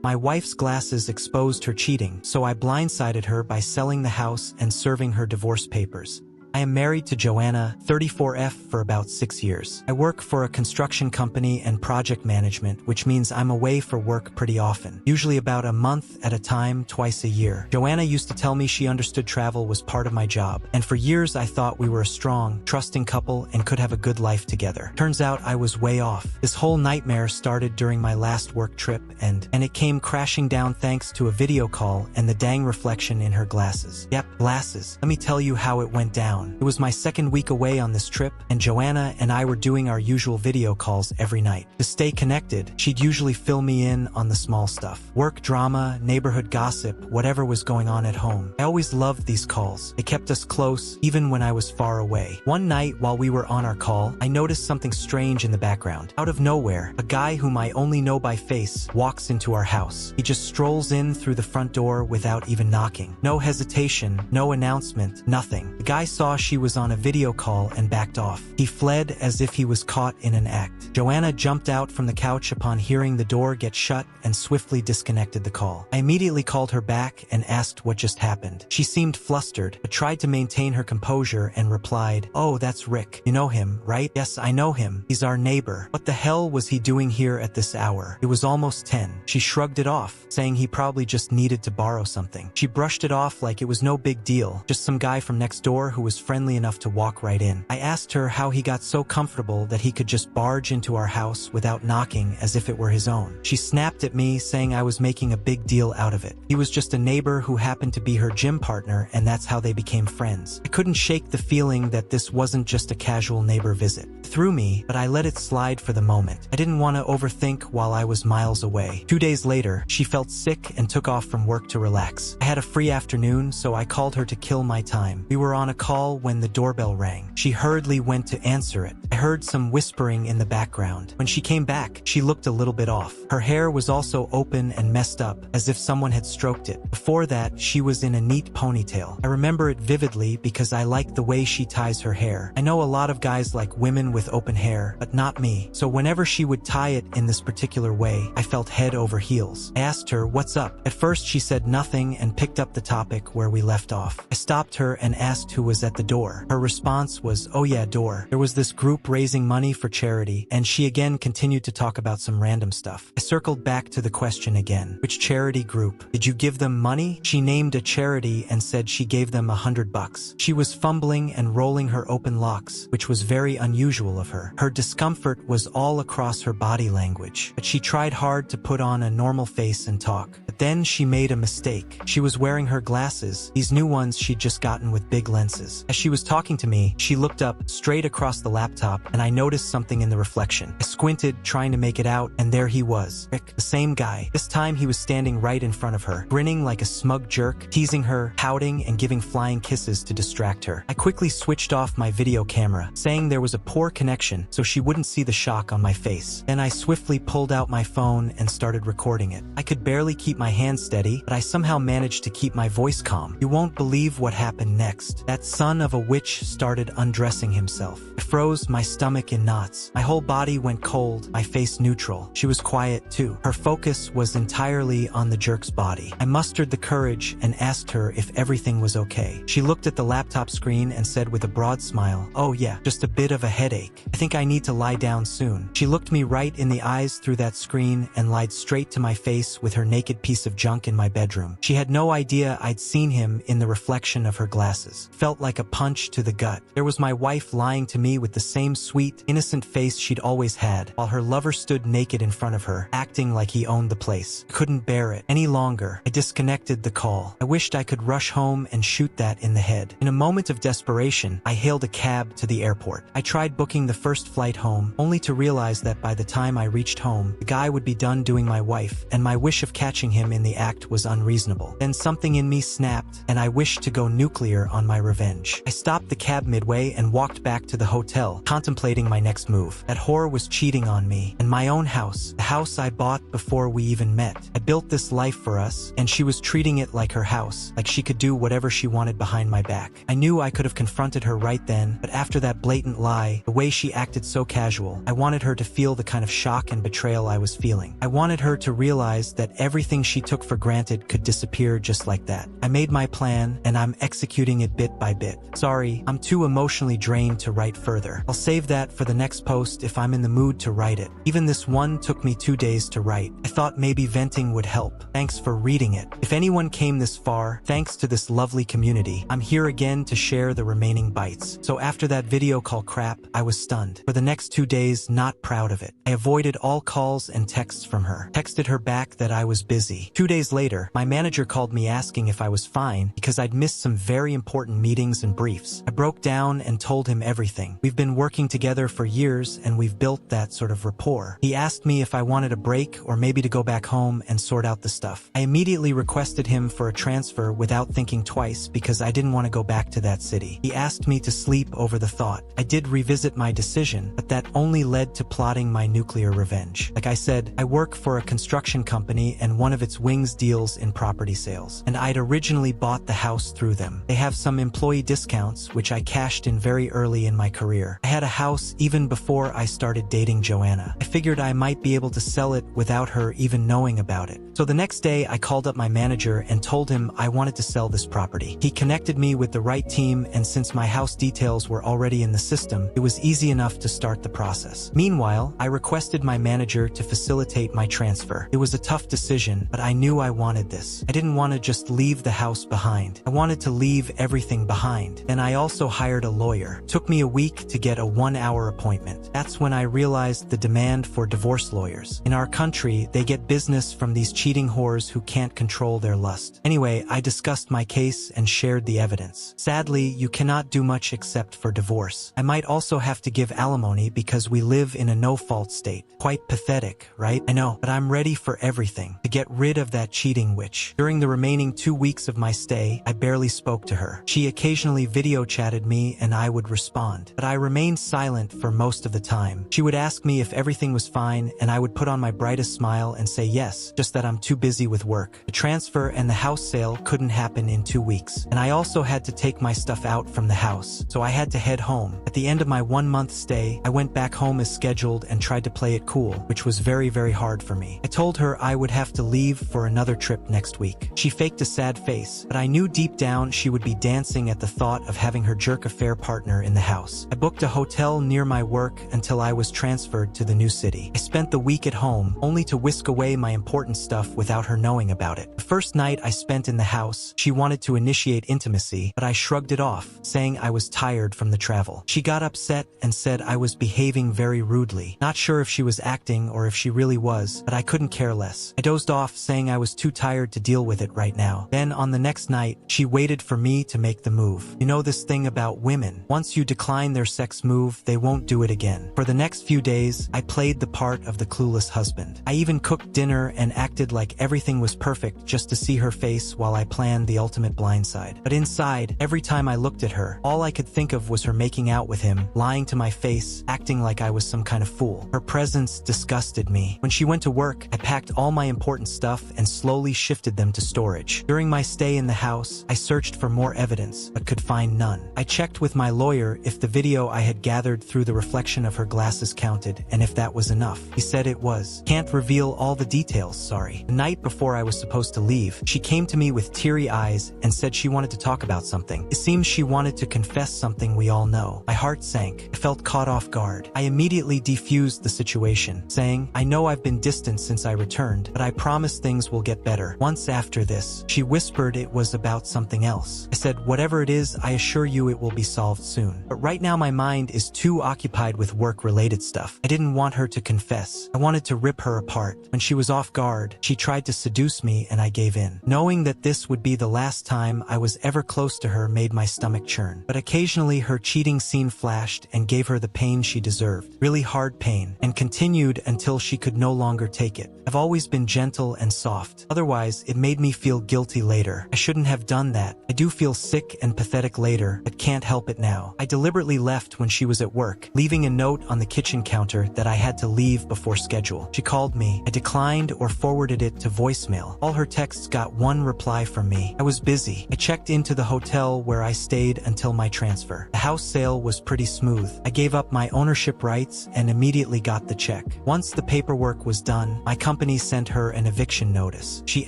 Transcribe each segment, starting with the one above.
My wife's glasses exposed her cheating, so I blindsided her by selling the house and serving her divorce papers. I am married to Joanna, 34F, for about 6 years. I work for a construction company and project management, which means I'm away for work pretty often, usually about a month at a time, twice a year. Joanna used to tell me she understood travel was part of my job, and for years I thought we were a strong, trusting couple and could have a good life together. Turns out I was way off. This whole nightmare started during my last work trip, and it came crashing down thanks to a video call and the dang reflection in her glasses. Yep, glasses. Let me tell you how it went down. It was my second week away on this trip, and Joanna and I were doing our usual video calls every night. To stay connected, she'd usually fill me in on the small stuff. Work drama, neighborhood gossip, whatever was going on at home. I always loved these calls. They kept us close, even when I was far away. One night, while we were on our call, I noticed something strange in the background. Out of nowhere, a guy whom I only know by face walks into our house. He just strolls in through the front door without even knocking. No hesitation, no announcement, nothing. The guy saw she was on a video call and backed off. He fled as if he was caught in an act. Joanna jumped out from the couch upon hearing the door get shut and swiftly disconnected the call. I immediately called her back and asked what just happened. She seemed flustered, but tried to maintain her composure and replied, "Oh, that's Rick. You know him, right?" "Yes, I know him. He's our neighbor." "What the hell was he doing here at this hour?" "It was almost 10. She shrugged it off, saying he probably just needed to borrow something. She brushed it off like it was no big deal, just some guy from next door who was friendly enough to walk right in. I asked her how he got so comfortable that he could just barge into our house without knocking as if it were his own. She snapped at me, saying I was making a big deal out of it. He was just a neighbor who happened to be her gym partner, and that's how they became friends. I couldn't shake the feeling that this wasn't just a casual neighbor visit. It threw me, but I let it slide for the moment. I didn't want to overthink while I was miles away. 2 days later, she felt sick and took off from work to relax. I had a free afternoon, so I called her to kill my time. We were on a call when the doorbell rang. She hurriedly went to answer it. I heard some whispering in the background. When she came back, she looked a little bit off. Her hair was also open and messed up, as if someone had stroked it. Before that, she was in a neat ponytail. I remember it vividly because I like the way she ties her hair. I know a lot of guys like women with open hair, but not me. So whenever she would tie it in this particular way, I felt head over heels. I asked her, "What's up?" At first, she said nothing and picked up the topic where we left off. I stopped her and asked who was at the door. Her response was, "Oh yeah, door." There was this group raising money for charity, and she again continued to talk about some random stuff. I circled back to the question again. "Which charity group? Did you give them money?" She named a charity and said she gave them $100. She was fumbling and rolling her open locks, which was very unusual of her. Her discomfort was all across her body language, but she tried hard to put on a normal face and talk. But then she made a mistake. She was wearing her glasses, these new ones she'd just gotten with big lenses. As she was talking to me, she looked up straight across the laptop, and I noticed something in the reflection. I squinted, trying to make it out, and there he was. Rick, the same guy. This time he was standing right in front of her, grinning like a smug jerk, teasing her, pouting, and giving flying kisses to distract her. I quickly switched off my video camera, saying there was a poor connection so she wouldn't see the shock on my face. Then I swiftly pulled out my phone and started recording it. I could barely keep my hands steady, but I somehow managed to keep my voice calm. You won't believe what happened next. That son of a witch started undressing himself. I froze, my stomach in knots. My whole body went cold, my face neutral. She was quiet too. Her focus was entirely on the jerk's body. I mustered the courage and asked her if everything was okay. She looked at the laptop screen and said with a broad smile, "Oh yeah, just a bit of a headache. I think I need to lie down soon." She looked me right in the eyes through that screen and lied straight to my face with her naked piece of junk in my bedroom. She had no idea I'd seen him in the reflection of her glasses. Felt like a punch to the gut. There was my wife lying to me with the same sweet, innocent face she'd always had, while her lover stood naked in front of her, acting like he owned the place. I couldn't bear it any longer. I disconnected the call. I wished I could rush home and shoot that in the head. In a moment of desperation, I hailed a cab to the airport. I tried booking the first flight home, only to realize that by the time I reached home, the guy would be done doing my wife, and my wish of catching him in the act was unreasonable. Then something in me snapped, and I wished to go nuclear on my revenge. revenge. I stopped the cab midway and walked back to the hotel, contemplating my next move. That whore was cheating on me, and my own house, the house I bought before we even met. I built this life for us, and she was treating it like her house, like she could do whatever she wanted behind my back. I knew I could have confronted her right then, but after that blatant lie, the way she acted so casual, I wanted her to feel the kind of shock and betrayal I was feeling. I wanted her to realize that everything she took for granted could disappear just like that. I made my plan, and I'm executing it bit by bit. Sorry, I'm too emotionally drained to write further. I'll save that for the next post if I'm in the mood to write it. Even this one took me 2 days to write. I thought maybe venting would help. Thanks for reading it. If anyone came this far, thanks to this lovely community, I'm here again to share the remaining bites. So after that video call crap, I was stunned. For the next 2 days, not proud of it. I avoided all calls and texts from her. Texted her back that I was busy. 2 days later, my manager called me asking if I was fine because I'd missed some very important meetings and briefs. I broke down and told him everything. We've been working together for years and we've built that sort of rapport. He asked me if I wanted a break or maybe to go back home and sort out the stuff. I immediately requested him for a transfer without thinking twice because I didn't want to go back to that city. He asked me to sleep over the thought. I did revisit my decision, but that only led to plotting my nuclear revenge. Like I said, I work for a construction company and one of its wings deals in property sales, and I'd originally bought the house through them. They have some employee discounts, which I cashed in very early in my career. I had a house even before I started dating Joanna. I figured I might be able to sell it without her even knowing about it. So the next day, I called up my manager and told him I wanted to sell this property. He connected me with the right team, and since my house details were already in the system, it was easy enough to start the process. Meanwhile, I requested my manager to facilitate my transfer. It was a tough decision, but I knew I wanted this. I didn't want to just leave the house behind. I wanted to leave everything behind. Then I also hired a lawyer. It took me a week to get a 1-hour appointment. That's when I realized the demand for divorce lawyers. In our country, they get business from these cheating whores who can't control their lust. Anyway, I discussed my case and shared the evidence. Sadly, you cannot do much except for divorce. I might also have to give alimony because we live in a no-fault state. Quite pathetic, right? I know, but I'm ready for everything. To get rid of that cheating witch. During the remaining 2 weeks of my stay, I barely spoke to her. She occasionally video chatted me and I would respond, but I remained silent for most of the time. She would ask me if everything was fine and I would put on my brightest smile and say yes, just that I'm too busy with work. The transfer and the house sale couldn't happen in 2 weeks, and I also had to take my stuff out from the house, so I had to head home. At the end of my 1-month stay, I went back home as scheduled and tried to play it cool, which was very, very hard for me. I told her I would have to leave for another trip next week. She faked a sad face, but I knew deep down she would be dancing at the thought of having her jerk affair partner in the house. I booked a hotel near my work until I was transferred to the new city. I spent the week at home, only to whisk away my important stuff without her knowing about it. The first night I spent in the house, she wanted to initiate intimacy, but I shrugged it off, saying I was tired from the travel. She got upset and said I was behaving very rudely. Not sure if she was acting or if she really was, but I couldn't care less. I dozed off, saying I was too tired to deal with it right now. Then on the next night, she waited for me to make the move. You know this thing about women. Once you decline their sex move, they won't do it again. For the next few days, I played the part of the clueless husband. I even cooked dinner and acted like everything was perfect just to see her face while I planned the ultimate blindside. But inside, every time I looked at her, all I could think of was her making out with him, lying to my face, acting like I was some kind of fool. Her presence disgusted me. When she went to work, I packed all my important stuff and slowly shifted them to storage. During my stay in the house, I searched for more evidence, but could find none. I checked with my lawyer if the video I had gathered through the reflection of her glasses counted, and if that was enough. He said it was. Can't reveal all the details, sorry. The night before I was supposed to leave, she came to me with teary eyes and said she wanted to talk about something. It seems she wanted to confess something we all know. My heart sank. I felt caught off guard. I immediately defused the situation, saying, I know I've been distant since I returned, but I promise things will get better. Once after this, she whispered it was about something else. I said, whatever it is, I assure you it will be solved soon. But right now my mind is too occupied with work-related stuff. I didn't want her to confess. I wanted to rip her apart. When she was off guard, she tried to seduce me and I gave in. Knowing that this would be the last time I was ever close to her made my stomach churn. But occasionally her cheating scene flashed and gave her the pain she deserved. Really hard pain. And continued until she could no longer take it. I've always been gentle and soft. Otherwise, it made me feel guilty later. I shouldn't have done that. I do feel sick and pathetic apologetic later, but can't help it now. I deliberately left when she was at work, leaving a note on the kitchen counter that I had to leave before schedule. She called me. I declined or forwarded it to voicemail. All her texts got one reply from me. I was busy. I checked into the hotel where I stayed until my transfer. The house sale was pretty smooth. I gave up my ownership rights and immediately got the check. Once the paperwork was done, my company sent her an eviction notice. She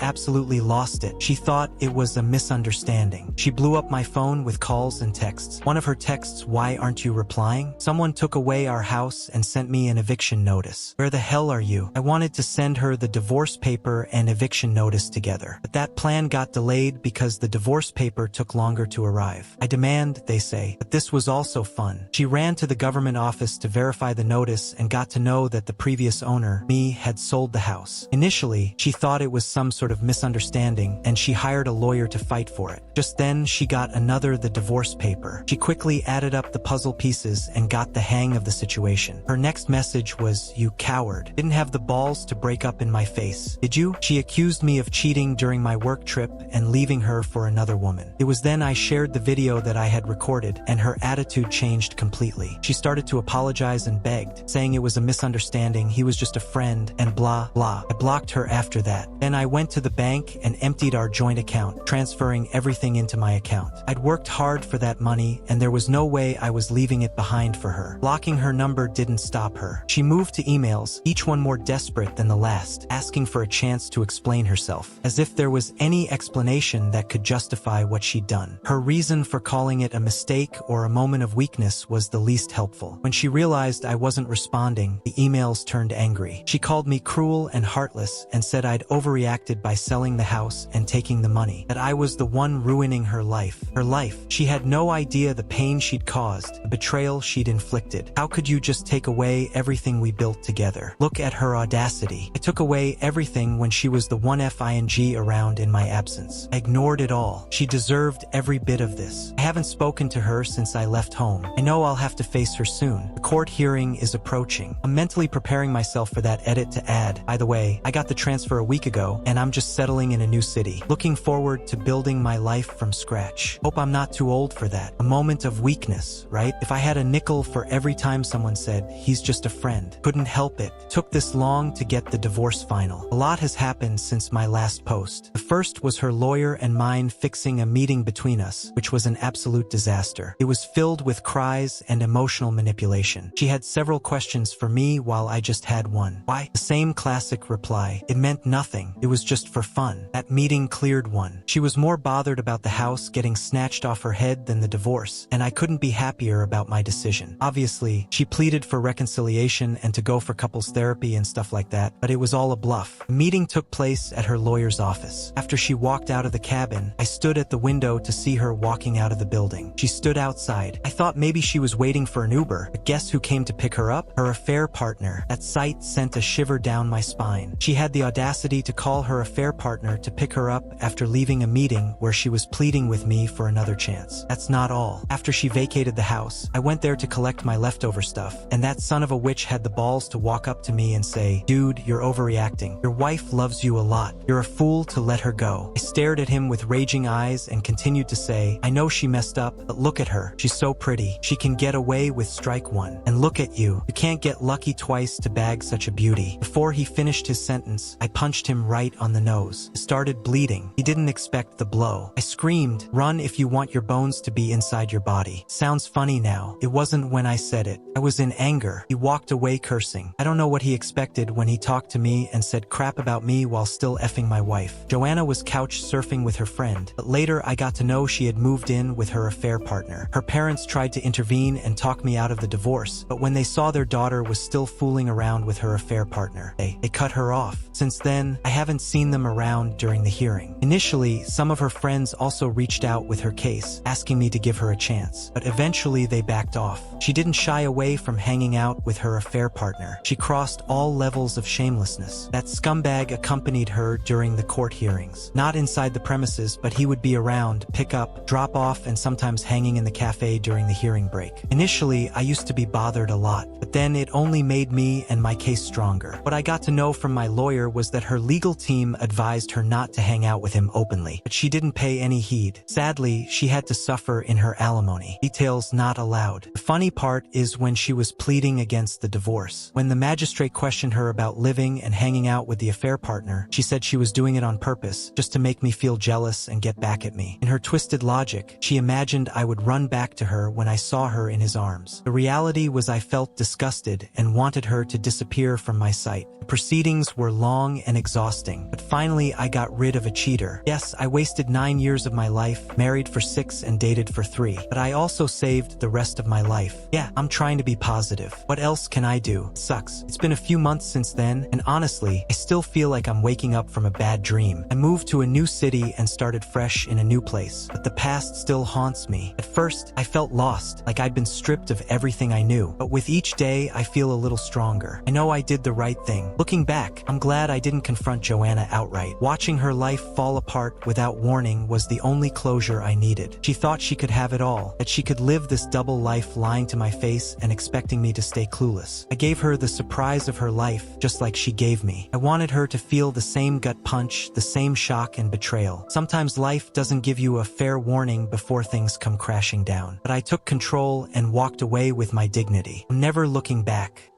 absolutely lost it. She thought it was a misunderstanding. She blew up my phone with calls and texts. One of her texts, "Why aren't you replying? Someone took away our house and sent me an eviction notice. Where the hell are you?" I wanted to send her the divorce paper and eviction notice together, but that plan got delayed because the divorce paper took longer to arrive. I demand, they say, but this was also fun. She ran to the government office to verify the notice and got to know that the previous owner, me, had sold the house. Initially, she thought it was some sort of misunderstanding and she hired a lawyer to fight for it. Just then, she got the divorce paper. She quickly added up the puzzle pieces and got the hang of the situation. Her next message was, "You coward. Didn't have the balls to break up in my face, did you?" She accused me of cheating during my work trip and leaving her for another woman. It was then I shared the video that I had recorded, and her attitude changed completely. She started to apologize and begged, saying it was a misunderstanding, he was just a friend, and blah, blah. I blocked her after that. Then I went to the bank and emptied our joint account, transferring everything into my account. I'd worked hard for that money, and there was no way I was leaving it behind for her. Blocking her number didn't stop her. She moved to emails, each one more desperate than the last, asking for a chance to explain herself, as if there was any explanation that could justify what she'd done. Her reason for calling it a mistake or a moment of weakness was the least helpful. When she realized I wasn't responding, the emails turned angry. She called me cruel and heartless and said I'd overreacted by selling the house and taking the money, that I was the one ruining her life. Her life. She had no idea the pain she'd caused, the betrayal she'd inflicted. How could you just take away everything we built together? Look at her audacity. I took away everything when she was the one FING around in my absence. I ignored it all. She deserved every bit of this. I haven't spoken to her since I left home. I know I'll have to face her soon. The court hearing is approaching. I'm mentally preparing myself for that edit to add. By the way, I got the transfer a week ago, and I'm just settling in a new city. Looking forward to building my life from scratch. Hope I'm not too old for that. A moment of weakness, right? If I had a nickel for every time someone said, "He's just a friend." Couldn't help it. Took this long to get the divorce final. A lot has happened since my last post. The first was her lawyer and mine fixing a meeting between us, which was an absolute disaster. It was filled with cries and emotional manipulation. She had several questions for me while I just had one. Why? The same classic reply. It meant nothing. It was just for fun. That meeting cleared one. She was more bothered about the house getting snatched off her head than the divorce, and I couldn't be happier about my decision. Obviously, she pleaded for reconciliation and to go for couples therapy and stuff like that, but it was all a bluff. The meeting took place at her lawyer's office. After she walked out of the cabin, I stood at the window to see her walking out of the building. She stood outside. I thought maybe she was waiting for an Uber, but guess who came to pick her up? Her affair partner. That sight sent a shiver down my spine. She had the audacity to call her affair partner to pick her up after leaving a meeting where she was pleading with me for another chance. That's not all. After she vacated the house, I went there to collect my leftover stuff, and that son of a witch had the balls to walk up to me and say, "Dude, you're overreacting. Your wife loves you a lot. You're a fool to let her go." I stared at him with raging eyes and continued to say, "I know she messed up, but look at her. She's so pretty. She can get away with strike one. And look at you. You can't get lucky twice to bag such a beauty." Before he finished his sentence, I punched him right on the nose. It started bleeding. He didn't expect the blow. I screamed, "Run if you want your bones to be inside your body." Sounds funny now. It wasn't when I said it. I was in anger. He walked away cursing. I don't know what he expected when he talked to me and said crap about me while still effing my wife. Joanna was couch surfing with her friend, but later I got to know she had moved in with her affair partner. Her parents tried to intervene and talk me out of the divorce, but when they saw their daughter was still fooling around with her affair partner, they cut her off. Since then, I haven't seen them around during the hearing. Initially, some of her friends also reached out with her case, asking me to give her a chance, but eventually they backed off. She didn't shy away from hanging out with her affair partner. She crossed all levels of shamelessness. That scumbag accompanied her during the court hearings. Not inside the premises, but he would be around, pick up, drop off, and sometimes hanging in the cafe during the hearing break. Initially, I used to be bothered a lot, but then it only made me and my case stronger. What I got to know from my lawyer was that her legal team advised her not to hang out with him openly, but she didn't pay any heed. Sadly, she had to suffer in her alimony. Details not allowed. The funny part is when she was pleading against the divorce. When the magistrate questioned her about living and hanging out with the affair partner, she said she was doing it on purpose, just to make me feel jealous and get back at me. In her twisted logic, she imagined I would run back to her when I saw her in his arms. The reality was I felt disgusted and wanted her to disappear from my sight. The proceedings were long and exhausting, but finally I got rid of a cheater. Yes, I wasted 9 years of my life, married for 6 and dated for 3, but I also saved the rest of my life. Yeah, I'm trying to be positive. What else can I do? Sucks. It's been a few months since then, and honestly, I still feel like I'm waking up from a bad dream. I moved to a new city and started fresh in a new place, but the past still haunts me. At first, I felt lost, like I'd been stripped of everything I knew, but with each day, I feel a little stronger. I know I did the right thing. Looking back, I'm glad I didn't confront Joanna outright. Watching her life fall apart without warning was the only closure I needed. She thought she could have it all, that she could live this double life lying to my face and expecting me to stay clueless. I gave her the surprise of her life, just like she gave me. I wanted her to feel the same gut punch, the same shock and betrayal. Sometimes life doesn't give you a fair warning before things come crashing down. But I took control and walked away with my dignity. I'm never looking back.